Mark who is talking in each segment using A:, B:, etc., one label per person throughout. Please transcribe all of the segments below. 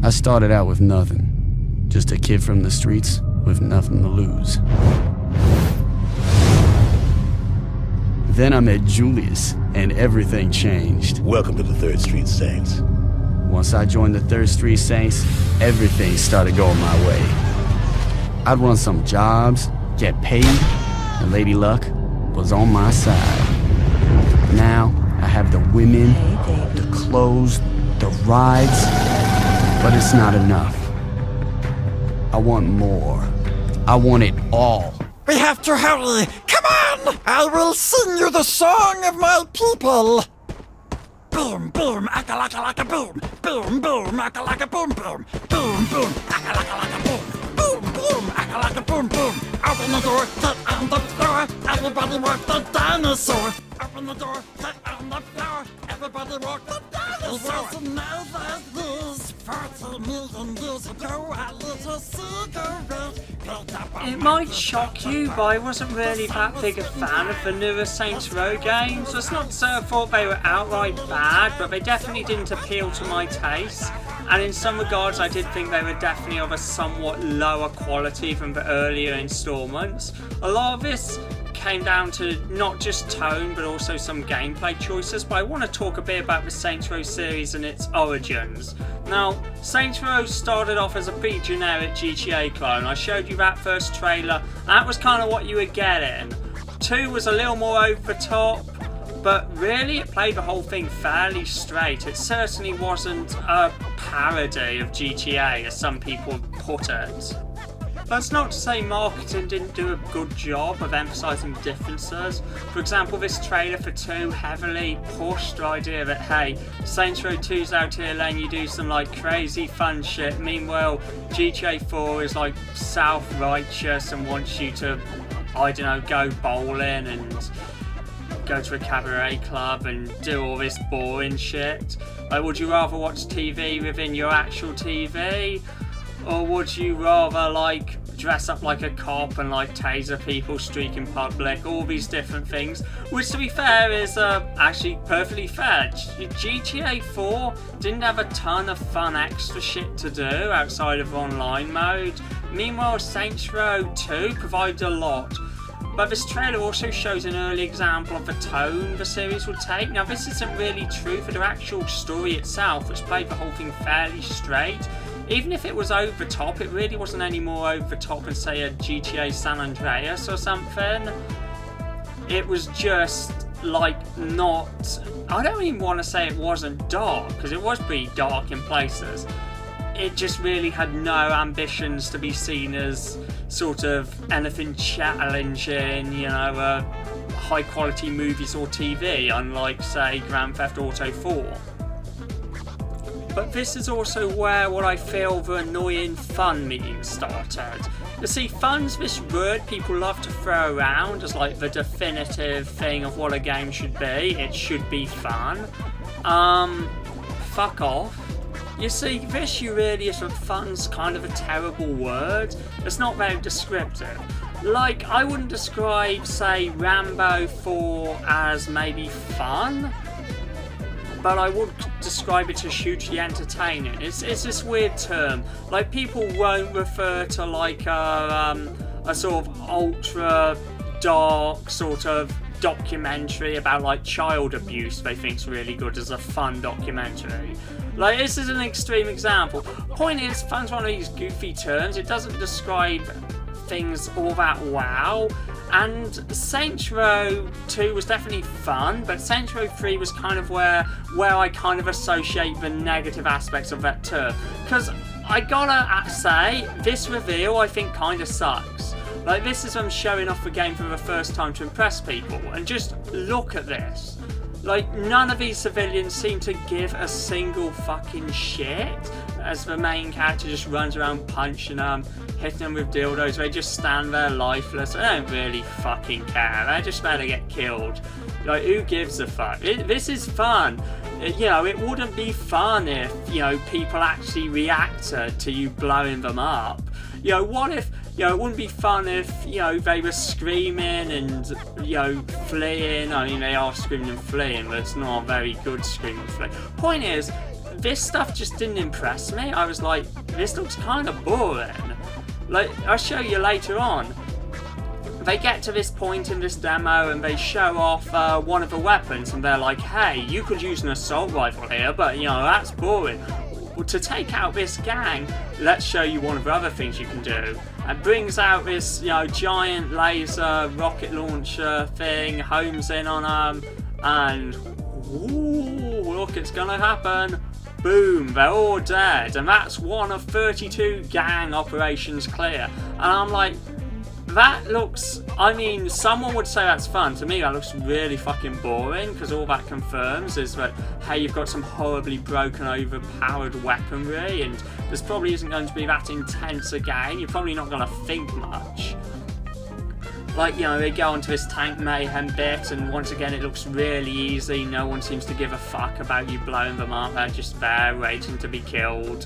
A: I started out with nothing, just a kid from the streets with nothing to lose. Then I met Julius, and everything changed.
B: Welcome to the 3rd Street Saints.
A: Once I joined the 3rd Street Saints, everything started going my way. I'd run some jobs, get paid, and Lady Luck was on my side. Now, I have the women, the clothes, the rides, but it's not enough. I want more. I want it all.
C: We have to hurry! Come on! I will sing you the song of my people! Boom, boom, aka-laka-laka boom! Boom, boom, aka-laka boom, boom! Boom, boom, aka-laka-laka boom! Boom, boom, aka-laka boom, boom! Open the door, get on the floor! Everybody walk the dinosaur! Open the door, get on the floor! Everybody walk the dinosaur! It wasn't now that this 40 million years ago, a little cigarette picked up on
D: It might shock you, but I wasn't really that big a fan of the newer Saints Row games. That's not to say I thought they were outright bad, but they definitely didn't appeal to my taste. And in some regards I did think they were definitely of a somewhat lower quality than the earlier installments. A lot of this came down to not just tone but also some gameplay choices, but I want to talk a bit about the Saints Row series and its origins. Now, Saints Row started off as a pretty generic GTA clone. I showed you that first trailer, and that was kind of what you were getting. 2 was a little more over the top, but really it played the whole thing fairly straight. It certainly wasn't a parody of GTA as some people put it. That's not to say marketing didn't do a good job of emphasising differences. For example, this trailer for 2 heavily pushed the idea that, hey, Saints Row 2's out here letting you do some like crazy fun shit. Meanwhile, GTA 4 is like self-righteous and wants you to, I don't know, go bowling and go to a cabaret club and do all this boring shit. Like, would you rather watch TV within your actual TV? Or would you rather like dress up like a cop and like taser people, streak in public, all these different things, which to be fair is actually perfectly fair. GTA 4 didn't have a ton of fun extra shit to do outside of online mode. Meanwhile, Saints Row 2 provided a lot. But this trailer also shows an early example of the tone the series would take. Now, this isn't really true for the actual story itself, which played the whole thing fairly straight. Even if it was over the top, it really wasn't any more over the top than, say, a GTA San Andreas or something. It was just, like, not... I don't even want to say it wasn't dark, because it was pretty dark in places. It just really had no ambitions to be seen as sort of anything challenging, you know, high quality movies or TV, unlike, say, Grand Theft Auto 4. But this is also where what I feel the annoying fun meme started. You see, fun's this word people love to throw around as like the definitive thing of what a game should be. It should be fun. Fuck off. You see, this really is that fun's kind of a terrible word. It's not very descriptive. Like, I wouldn't describe, say, Rambo 4 as maybe fun, but I would describe it as hugely entertaining. It's this weird term. Like, people won't refer to like a sort of ultra dark sort of documentary about like child abuse they think's really good as a fun documentary. Like, this is an extreme example. Point is, fun's one of these goofy terms. It doesn't describe things all that wow. And Saints Row 2 was definitely fun, but Saints Row 3 was kind of where I kind of associate the negative aspects of that term. Because I gotta say, this reveal I think kind of sucks. Like, this is them showing off the game for the first time to impress people, and just look at this. Like, none of these civilians seem to give a single fucking shit as the main character just runs around punching them, hitting them with dildos. They just stand there lifeless. They don't really fucking care. They're just about to get killed. Like, who gives a fuck? This is fun. You know, it wouldn't be fun if, you know, people actually reacted to you blowing them up. You know, what if... You know, it wouldn't be fun if, you know, they were screaming and, you know, fleeing. I mean, they are screaming and fleeing, but it's not a very good scream and flee. Point is, this stuff just didn't impress me. I was like, this looks kind of boring. Like, I'll show you later on. They get to this point in this demo and they show off one of the weapons, and they're like, hey, you could use an assault rifle here, but you know, that's boring. Well, to take out this gang, let's show you one of the other things you can do. And brings out this, you know, giant laser rocket launcher thing, homes in on them, and ooh, look, it's gonna happen. Boom, they're all dead, and that's one of 32 gang operations clear. And I'm like, that looks, I mean, someone would say that's fun. To me, that looks really fucking boring, because all that confirms is that, hey, you've got some horribly broken, overpowered weaponry, and this probably isn't going to be that intense a game. You're probably not going to think much. Like, you know, they go onto this tank mayhem bit, and once again, it looks really easy. No one seems to give a fuck about you blowing them up. They're just there, waiting to be killed.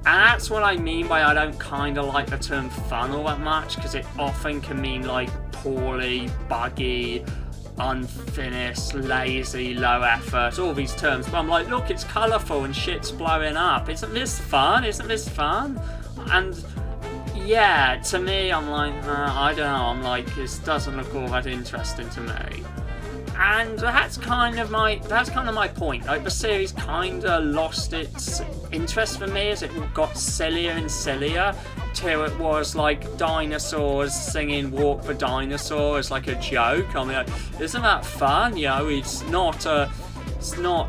D: And that's what I mean by I don't kind of like the term fun all that much, because it often can mean like poorly, buggy, unfinished, lazy, low effort, all these terms. But I'm like, look, it's colourful and shit's blowing up. Isn't this fun? Isn't this fun? And yeah, to me, I'm like, I don't know. I'm like, this doesn't look all that interesting to me. And that's kind of my point. Like, the series kind of lost its interest for me as it got sillier and sillier, till it was like dinosaurs singing "Walk for Dinosaurs" like a joke. I mean, like, isn't that fun? You know, it's not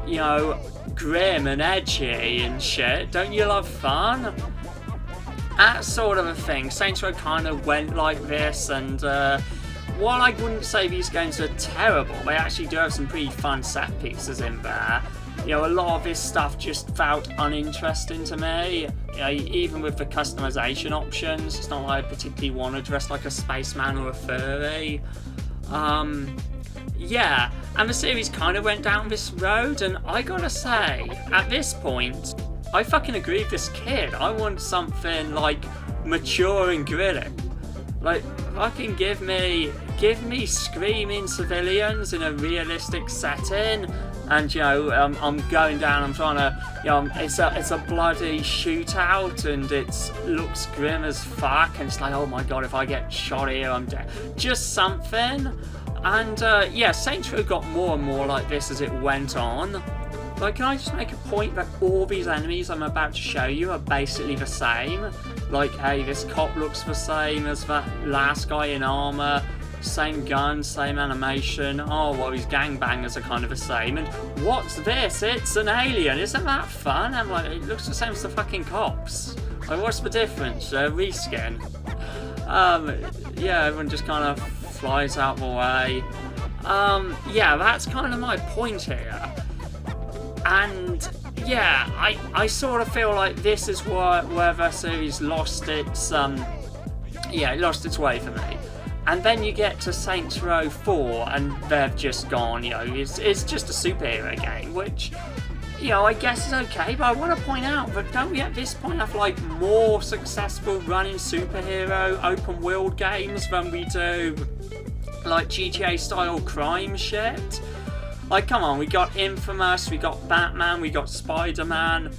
D: you know, grim and edgy and shit. Don't you love fun? That sort of a thing. Saints Row kind of went like this, and while I wouldn't say these games are terrible, they actually do have some pretty fun set pieces in there. You know, a lot of this stuff just felt uninteresting to me. You know, even with the customization options, it's not like I particularly want to dress like a spaceman or a furry. Yeah, and the series kind of went down this road, and I gotta say, at this point, I fucking agree with this kid. I want something like mature and gritty. Like, fucking give me screaming civilians in a realistic setting, and you know, I'm going down, I'm trying to, you know, it's a bloody shootout, and it looks grim as fuck, and it's like, oh my god, if I get shot here, I'm dead. Just something. And yeah, Saints Row got more and more like this as it went on. Like, can I just make a point that all these enemies I'm about to show you are basically the same? Like, hey, this cop looks the same as that last guy in armor, same gun, same animation. Oh, well, his gangbangers are kind of the same. And what's this? It's an alien. Isn't that fun? I'm like, it looks the same as the fucking cops. Like, what's the difference? Reskin. Yeah, everyone just kind of flies out the way. Yeah, that's kind of my point here. And yeah, I sort of feel like this is where the series lost its it lost its way for me. And then you get to Saints Row 4 and they've just gone, you know, it's just a superhero game, which, you know, I guess is okay, but I want to point out that don't we at this point have like more successful running superhero open world games than we do like GTA style crime shit? Like, come on, we got Infamous, we got Batman, we got Spider-Man.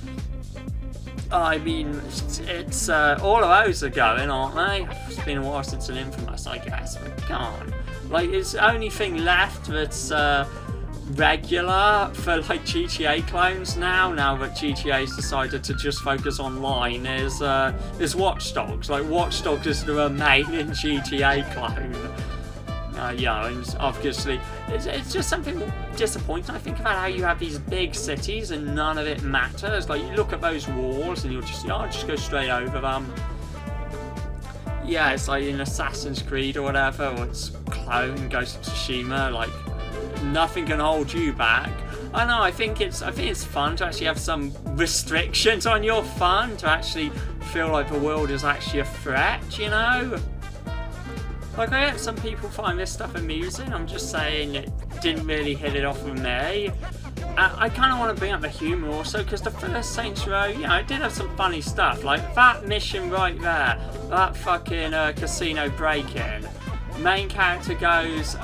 D: I mean, it's all of those are going, aren't they? It's been a while since an Infamous, I guess, but come on. Like, it's the only thing left that's regular for, like, GTA clones now that GTA's decided to just focus online, is Watch Dogs. Like, Watch Dogs is the remaining GTA clone. Yeah, and obviously, it's just something disappointing. I think about how you have these big cities and none of it matters. Like, you look at those walls and you'll just, just go straight over them. Yeah, it's like in Assassin's Creed or whatever, or it's Clone, Ghost of Tsushima. Like, nothing can hold you back. I know. I think it's fun to actually have some restrictions on your fun, to actually feel like the world is actually a threat. You know. Like, I get some people find this stuff amusing. I'm just saying it didn't really hit it off with me. I kind of want to bring up the humour also, because the first Saints Row, it did have some funny stuff. Like, that mission right there, that fucking casino break-in. Main character goes,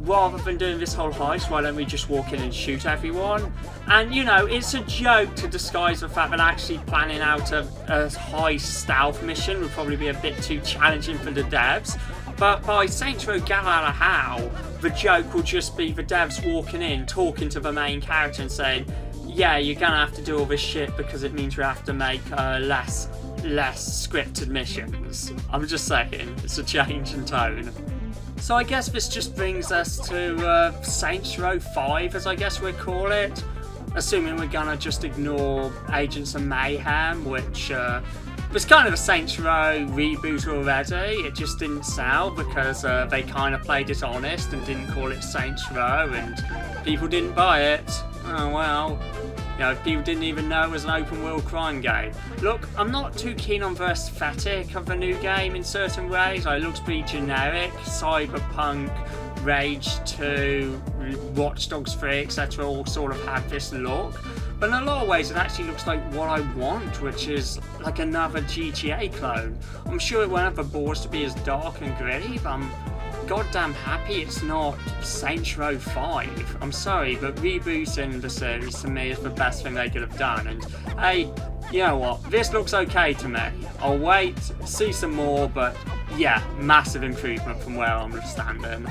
D: rather than doing this whole heist, why don't we just walk in and shoot everyone? And, you know, it's a joke to disguise the fact that actually planning out a high stealth mission would probably be a bit too challenging for the devs. But by Saints Row Galahad, the joke will just be the devs walking in, talking to the main character and saying, yeah, you're gonna have to do all this shit because it means we have to make less scripted missions. I'm just saying, it's a change in tone. So I guess this just brings us to Saints Row 5, as I guess we'd call it. Assuming we're gonna just ignore Agents of Mayhem, which was kind of a Saints Row reboot already. It just didn't sell because they kind of played it honest and didn't call it Saints Row, and people didn't buy it. Oh well. You know, people didn't even know it was an open world crime game. Look, I'm not too keen on the aesthetic of the new game in certain ways. It looks pretty generic. Cyberpunk, Rage 2, Watch Dogs 3, etc. all sort of had this look. But in a lot of ways it actually looks like what I want, which is like another GTA clone. I'm sure it won't have the balls to be as dark and gritty, but I'm goddamn happy it's not Saints Row 5. I'm sorry, but rebooting the series to me is the best thing they could have done. And hey, you know what? This looks okay to me. I'll wait, see some more, but yeah, massive improvement from where I'm standing.